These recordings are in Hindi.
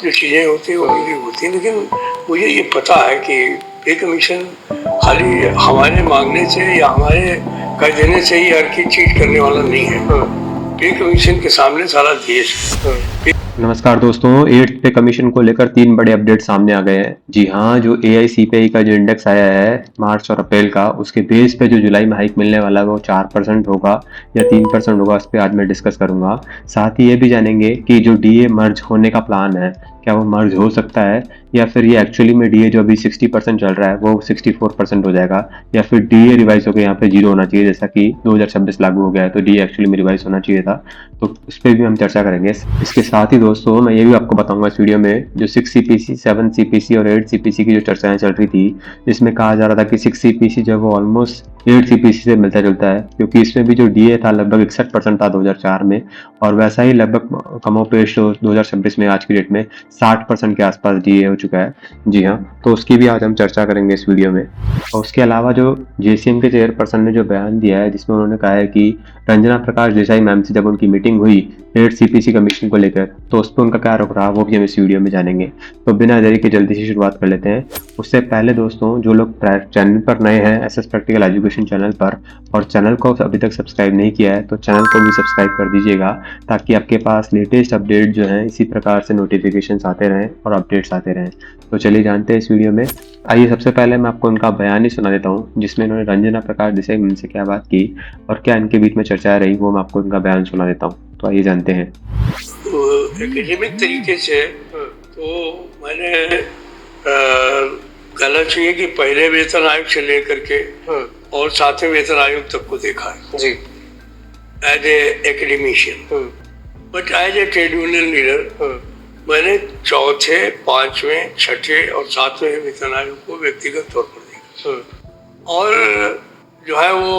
जो चीज़ें होती हैं वो भी होती हैं, लेकिन मुझे ये पता है कि पे कमीशन खाली हमारे मांगने से या हमारे कर देने से ही हर की चीज करने वाला नहीं है। पे कमीशन के सामने सारा देश है। नमस्कार दोस्तों, 8th पे कमीशन को लेकर 3 बड़े अपडेट सामने आ गए हैं। जी हाँ, जो AICPI का जो इंडेक्स आया है मार्च और अप्रैल का, उसके बेस पे जो जुलाई में हाइक मिलने वाला है वो 4% होगा या 3% होगा, उस पर आज मैं डिस्कस करूंगा। साथ ही ये भी जानेंगे कि जो DA मर्ज होने का प्लान है, क्या वो मर्ज हो सकता है या फिर ये एक्चुअली में DA जो अभी 60% चल रहा है वो 64% हो जाएगा, या फिर DA रिवाइज होकर यहाँ पे 0 होना चाहिए, जैसा कि 2026 लागू हो गया है तो DA एक्चुअली में रिवाइज होना चाहिए था। तो उस पर भी हम चर्चा करेंगे। इसके साथ ही दोस्तों मैं ये भी आपको बताऊंगा इस वीडियो में जो 6 CPC, 7 CPC और 8 CPC की जो चर्चाएं चल रही थी, जिसमें कहा जा रहा था कि 6 CPC जो है वो ऑलमोस्ट 8 CPC से मिलता जुलता है, क्योंकि इसमें भी जो DA था लगभग 61% था 2004 में, और वैसा ही लगभग कमोपेश 2026 में आज की डेट में 60% के आसपास DA हो चुका है। जी हाँ, तो उसकी भी आज हम चर्चा करेंगे इस वीडियो में। और उसके अलावा जो JCM के चेयरपर्सन ने जो बयान दिया है, जिसमें उन्होंने कहा है कि रंजना प्रकाश देसाई मैम से जब उनकी मीटिंग हुई 8 CPC कमीशन को लेकर, तो उस पर उनका क्या रुख रहा वो भी हम इस वीडियो में जानेंगे। तो बिना देरी के जल्दी से शुरुआत कर लेते हैं। उससे पहले दोस्तों, जो लोग चैनल पर नए हैं SS प्रैक्टिकल एजुकेशन चैनल पर, और चैनल को अभी तक सब्सक्राइब नहीं किया है, तो चैनल को भी सब्सक्राइब कर दीजिएगा, ताकि आपके पास लेटेस्ट अपडेट जो हैं इसी प्रकार से नोटिफिकेशंस आते रहें और अपडेट्स आते रहें। तो चलिए जानते हैं इस वीडियो में। आइए सबसे पहले मैं आपको उनका बयान ही सुना देता हूँ, जिसमें इन्होंने रंजना प्रकाश देसाई मैम से क्या बात की और क्या इनके बीच में चर्चाएं रही, वो मैं आपको इनका बयान सुना देता हूँ। तो आइए जानते हैं। एकेडमिक तरीके से तो मैंने कहना चाहिए कि पहले वेतन आयोग से लेकर के और 7वें वेतन आयोग तक को देखा है जी, as a academician. But as a trade union leader मैंने 4थे, 5वें, 6ठे और 7वें वेतन आयोग को व्यक्तिगत तौर पर देखा। और जो है वो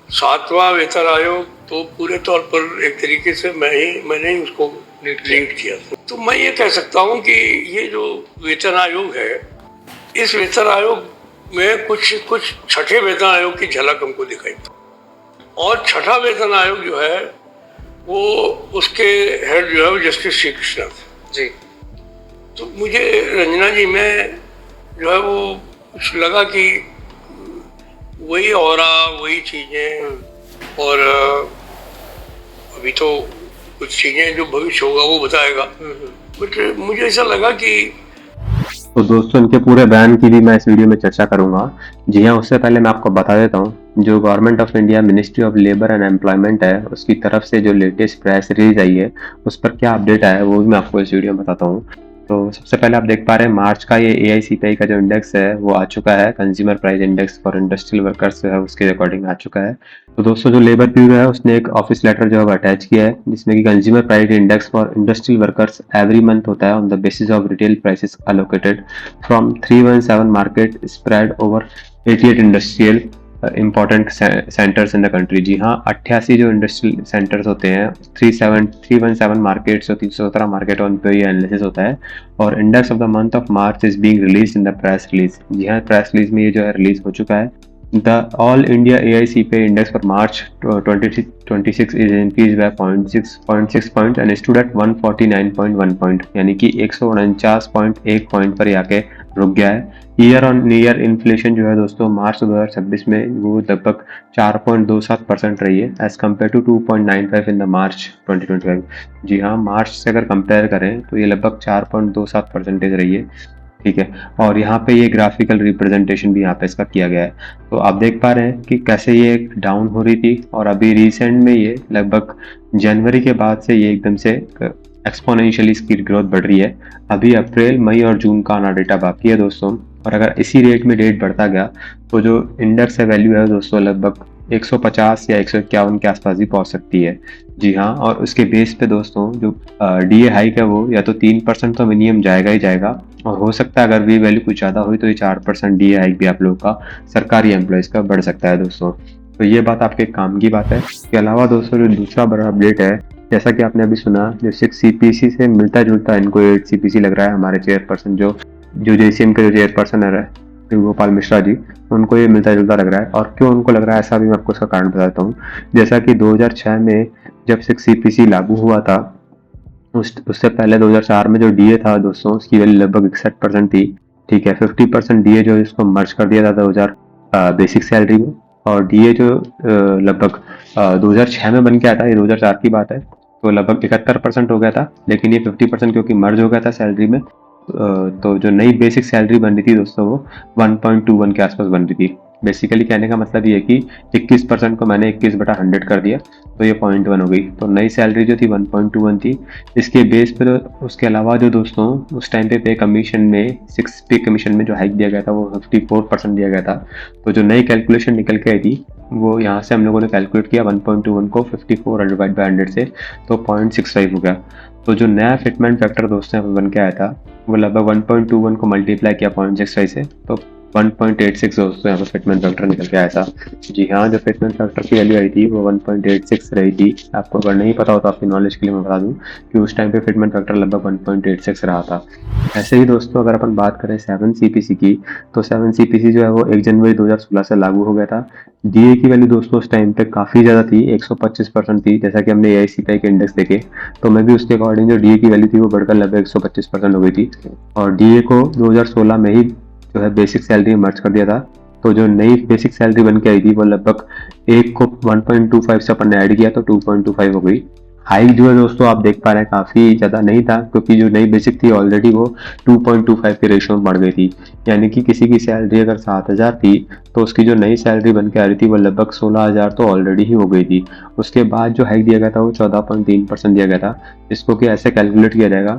7वां वेतन आयोग तो पूरे तौर पर एक तरीके से मैंने ही उसको लीड किया था। तो मैं ये कह सकता हूँ कि ये जो वेतन आयोग है, इस वेतन आयोग में कुछ 6ठे वेतन आयोग की झलक हमको दिखाई। और 6ठा वेतन आयोग जो है वो उसके हेड जो है वो जस्टिस श्री कृष्णा जी। तो मुझे रंजना जी में जो है वो कुछ लगा कि वही ऑरा, वही चीजें, और अभी तो कुछ चीजें जो भविष्य होगा वो बताएगा। बट मुझे ऐसा लगा कि तो दोस्तों, इनके पूरे बयान की भी मैं इस वीडियो में चर्चा करूंगा। जी हाँ, उससे पहले मैं आपको बता देता हूँ, जो government of India ministry of labour and employment है, उसकी तरफ से जो लेटेस्ट प्रेस रिलीज आई है उस पर क्या अपडेट आया है वो भी मैं आपको इस वीडियो में बताता हूँ। तो सबसे पहले आप देख पा रहे हैं मार्च का ये AICPI का जो इंडेक्स है वो आ चुका है, consumer price index for industrial workers है, उसके अकॉर्डिंग आ चुका है। तो दोस्तों, जो लेबर ब्यूरो है उसने एक ऑफिस लेटर जो है अटैच किया है, जिसमें कि consumer price index for industrial workers every month होता है on the basis of retail prices allocated from 317 market spread over 88 industrial important centres in the country. जी हाँ, 88 जो इंडस्ट्रियल सेंटर्स होते हैं, 317 मार्केट्स और 317 मार्केट उन पे ये एनालिसिस होता है। और index of the month of March is being release in the press release. जी हाँ, प्रेस रिलीज में ये जो है रिलीज हो चुका है। The All India AICPI index for March 2026 is increased by 0.6 point and stood at 149.1 point, यानी कि 149.1 पॉइंट पर आके रुक गया है। ईयर ऑन ईयर इन्फ्लेशन जो है दोस्तों मार्च 2026 में वो लगभग 4.27% रही है, as compare to 2.95 in the March 2025। जी हाँ, मार्च से अगर कंपेयर करें तो ये लगभग 4.27% रही है। ठीक है, और यहाँ पे ये ग्राफिकल रिप्रेजेंटेशन भी यहाँ पे इसका किया गया है। तो आप देख पा रहे हैं कि कैसे ये डाउन हो रही थी और अभी रिसेंट में ये लगभग जनवरी के बाद से ये एकदम से एक्सपोनेंशियली इसकी ग्रोथ बढ़ रही है। अभी अप्रैल, मई और जून का आना डेटा बाकी है दोस्तों, और अगर इसी रेट में रेट बढ़ता गया तो जो इंडेक्स है वैल्यू है दोस्तों लगभग 150 या 151 के आसपास भी पहुंच सकती है। जी हाँ, और उसके बेस पे दोस्तों जो DA हाइक है वो या तो 3% तो मिनिमम जाएगा ही जाएगा, और हो सकता है अगर भी वैल्यू कुछ ज़्यादा हुई तो ये 4% DA हाइक भी आप लोगों का सरकारी एम्प्लॉयज़ का बढ़ सकता है दोस्तों। तो ये बात आपके काम की बात है। इसके अलावा दोस्तों जो दूसरा बड़ा अपडेट है, जैसा कि आपने अभी सुना, जो 6 CPC से मिलता जुलता इनको 8 CPC लग रहा है। हमारे चेयरपर्सन जो JCM के जो चेयरपर्सन है गोपाल मिश्रा जी, उनको ये मिलता जुलता लग रहा है। और क्यों उनको लग रहा है ऐसा भी मैं आपको इसका कारण बताता हूँ। जैसा कि 2006 में जब 6 CPC लागू हुआ था उससे पहले 2004 में जो डीए था दोस्तों, उसकी वैल्यू लगभग 61% थी। ठीक है, 50% डीए जो है इसको मर्ज कर दिया था 2000 बेसिक सैलरी में, और डीए जो लगभग 2006 में बन के आया था, ये 2004 की बात है, तो लगभग 71% हो गया था। लेकिन ये 50% क्योंकि मर्ज हो गया था सैलरी में, तो जो नई बेसिक सैलरी बन रही थी दोस्तों वो 1.21 के आसपास बन रही थी। बेसिकली कहने का मतलब ये है कि 21% को मैंने 21/100 कर दिया, तो ये 0.1 हो गई। तो नई सैलरी जो थी 1.21 थी। इसके बेस पर उसके अलावा जो दोस्तों उस टाइम पे कमीशन में 6 पे कमीशन में जो हाइक दिया गया था वो 54% दिया गया था। तो जो नई कैलकुलेशन निकल के आई थी वो यहाँ से हम लोगों ने कैलकुलेट किया 1.21 को 54/100 से, तो 0.65 हो गया। तो जो नया फिटमेंट फैक्टर दोस्तों यहाँ पे बन के आया था वो लगभग 1.21 को मल्टीप्लाई किया 0.65 से, तो 1.86 दोस्तों यहाँ पे फिटमेंट फैक्टर निकल के आया था। जी हाँ, जो फिटमेंट फैक्टर की वैल्यू आई थी वो 1.86 रही थी। आपको अगर नहीं पता हो तो आपकी नॉलेज के लिए मैं बता दूं कि उस टाइम पे फिटमेंट फैक्टर लगभग 1.86 रहा था। ऐसे ही दोस्तों अगर अपन बात करें 7 सीपीसी की, तो 7 सीपीसी जो है वो 1 जनवरी 2016 से लागू हो गया था। डीए की वैल्यू दोस्तों उस टाइम पे काफ़ी ज़्यादा थी, 125% थी, जैसा कि हमने एआईसीपीआई के इंडेक्स देखे, तो मैं भी उसके अकॉर्डिंग जो डीए की वैल्यू थी वो बढ़कर लगभग 125% हो गई थी। और डीए को 2016 में ही जो है बेसिक सैलरी में मर्ज कर दिया था। तो जो नई बेसिक सैलरी बन के आई थी वो लगभग एक को 1.25 से अपन ने ऐड किया तो 2.25 हो गई। हाइक जो है दोस्तों आप देख पा रहे हैं काफ़ी ज़्यादा नहीं था, क्योंकि जो नई बेसिक थी ऑलरेडी वो 2.25 के रेशियो में बढ़ गई थी। यानी कि किसी की सैलरी अगर 7,000 थी तो उसकी जो नई सैलरी बन के आ रही थी वो लगभग 16,000 तो ऑलरेडी ही हो गई थी। उसके बाद जो हाइक दिया गया था वो 14.3% दिया गया था, जिसको कि ऐसे कैलकुलेट किया जाएगा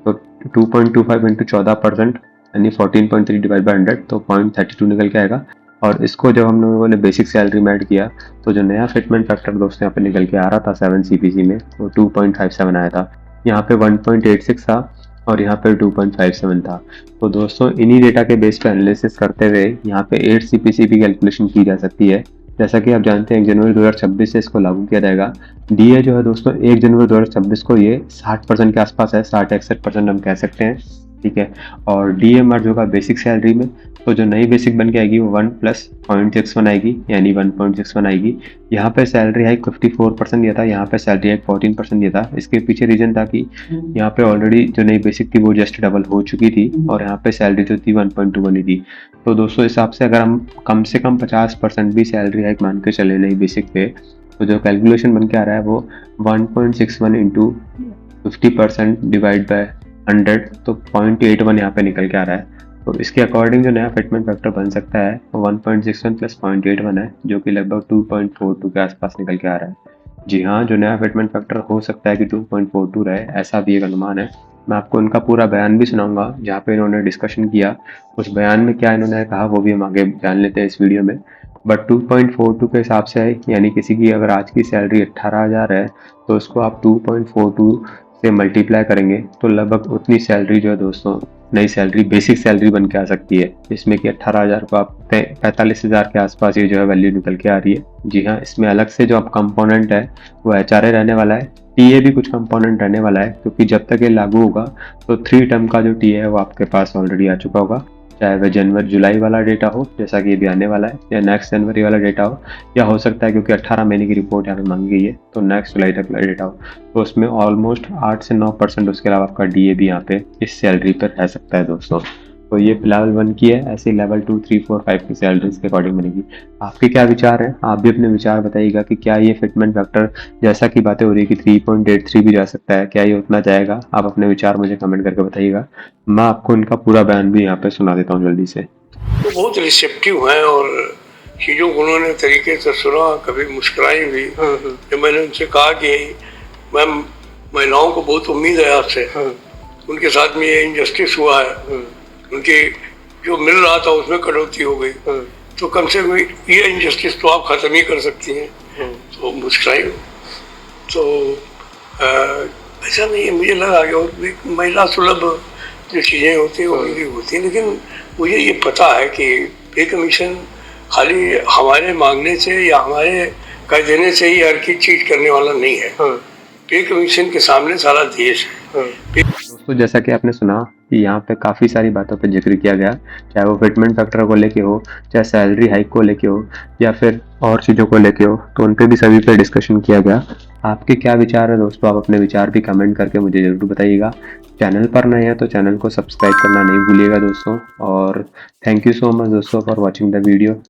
तो 2.25 इंटू 14% यानी 14.3 डिवाइड बाई 100, तो 0.32 निकल के आएगा। और इसको जब हम लोगों ने बेसिक सैलरी में ऐड किया तो जो नया फिटमेंट फैक्टर दोस्तों यहाँ पे निकल के आ रहा था 7 सीपीसी में वो 2.57 आया था। यहाँ पे 1.86 था और यहाँ पे 2.57 था। तो दोस्तों इन्हीं डेटा के बेस पे एनालिसिस करते हुए यहाँ पे 8 सीपीसी की कैलकुलेशन की जा सकती है। जैसा कि आप जानते हैं 1 जनवरी 2026 से इसको लागू किया जाएगा। डीए जो है दोस्तों 1 जनवरी 2026 को ये 60% के आसपास है, 60-61% हम कह सकते हैं। ठीक है, और डीए मर्ज होगा बेसिक सैलरी में, तो जो नई बेसिक बन के आएगी वो 1 प्लस 0.61 आएगी, यानी 1.61 आएगी। यहाँ पे सैलरी हाइक 54% दिया था, यहाँ पे सैलरी हाइक 14% दिया था। इसके पीछे रीजन था कि यहाँ पे ऑलरेडी जो नई बेसिक थी वो जस्ट डबल हो चुकी थी और यहाँ पे सैलरी जो थी 1.21 ही थी। तो दोस्तों हिसाब से अगर हम कम से कम 50% भी सैलरी हाइक मान के चले नई बेसिक पे, तो जो कैलकुलेशन बन के आ रहा है वो 1.61 इंटू 50% डिवाइड बाय 100, तो 0.81 यहाँ पे निकल के आ रहा है। तो इसके अकॉर्डिंग जो नया फिटमेंट फैक्टर बन सकता है वो 1.61 प्लस 0.81 है, जो कि लगभग 2.42 के आसपास निकल के आ रहा है। जी हाँ, जो नया फिटमेंट फैक्टर हो सकता है कि 2.42 रहे, ऐसा भी एक अनुमान है। मैं आपको उनका पूरा बयान भी सुनाऊंगा जहाँ पे इन्होंने डिस्कशन किया। उस बयान में क्या इन्होंने कहा वो भी हम आगे जान लेते हैं इस वीडियो में। बट 2.42 के हिसाब से यानी किसी की अगर आज की सैलरी 18,000 है तो उसको आप 2.42 से मल्टीप्लाई करेंगे तो लगभग उतनी सैलरी जो है दोस्तों नई सैलरी बेसिक सैलरी बन के आ सकती है, जिसमें कि 18,000 को आप 45,000 के आसपास ये जो है वैल्यू निकल के आ रही है। जी हाँ, इसमें अलग से जो आप कंपोनेंट है वो एचआरए रहने वाला है, टीए भी कुछ कंपोनेंट रहने वाला है, क्योंकि जब तक ये लागू होगा तो 3 टर्म का जो टीए है वो आपके पास ऑलरेडी आ चुका होगा, चाहे वह जनवरी जुलाई वाला डेटा हो जैसा कि ये भी आने वाला है, या नेक्स्ट जनवरी वाला डेटा हो, या हो सकता है क्योंकि 18 महीने की रिपोर्ट यहाँ पे मांगी गई है तो नेक्स्ट जुलाई तक वाला डेटा हो। तो उसमें ऑलमोस्ट 8 से 9% उसके अलावा आपका डीए भी यहाँ पे इस सैलरी पर रह सकता है दोस्तों। तो ये लेवल 1 की है, ऐसे लेवल 2, 3, 4, 5 की सैलरीज के अकॉर्डिंग बनेगी। आपके क्या विचार हैं? आप भी अपने विचार बताइएगा कि क्या ये फिटमेंट फैक्टर जैसा कि बातें हो रही है कि 3.83 भी जा सकता है, क्या ये उतना जाएगा? आप अपने विचार मुझे कमेंट करके बताइएगा। मैं आपको इनका पूरा बयान भी यहाँ पे सुना देता हूँ जल्दी से। तो बहुत रिसेप्टिव हैं और चीज़ों को उन्होंने तरीके से सुना, कभी मुस्कुराई भी। जब मैंने उनसे कहा कि मैम महिलाओं को बहुत उम्मीद है आपसे, उनके साथ में ये इनजस्टिस हुआ है, उनके जो मिल रहा था उसमें कटौती हो गई, तो कम से कम ये इनजस्टिस तो आप ख़त्म ही कर सकती हैं। तो मुस्कुराई। तो ऐसा नहीं है, मुझे लगा कि और महिला सुलभ जो चीज़ें होती हैं वो भी होती हैं, लेकिन मुझे ये पता है कि पे कमीशन खाली हमारे मांगने से या हमारे कह देने से ही हर की चीज करने वाला नहीं है। पे कमीशन के सामने सारा देश है। दोस्तों जैसा कि आपने सुना कि यहाँ पे काफ़ी सारी बातों पे जिक्र किया गया, चाहे वो फिटमेंट फैक्टर को लेके हो, चाहे सैलरी हाइक को लेके हो, या फिर और चीज़ों को लेके हो, तो उन पे भी सभी पे डिस्कशन किया गया। आपके क्या विचार है दोस्तों, आप अपने विचार भी कमेंट करके मुझे ज़रूर बताइएगा। चैनल पर नए हैं तो चैनल को सब्सक्राइब करना नहीं भूलिएगा दोस्तों। और थैंक यू सो मच दोस्तों फॉर वॉचिंग द वीडियो।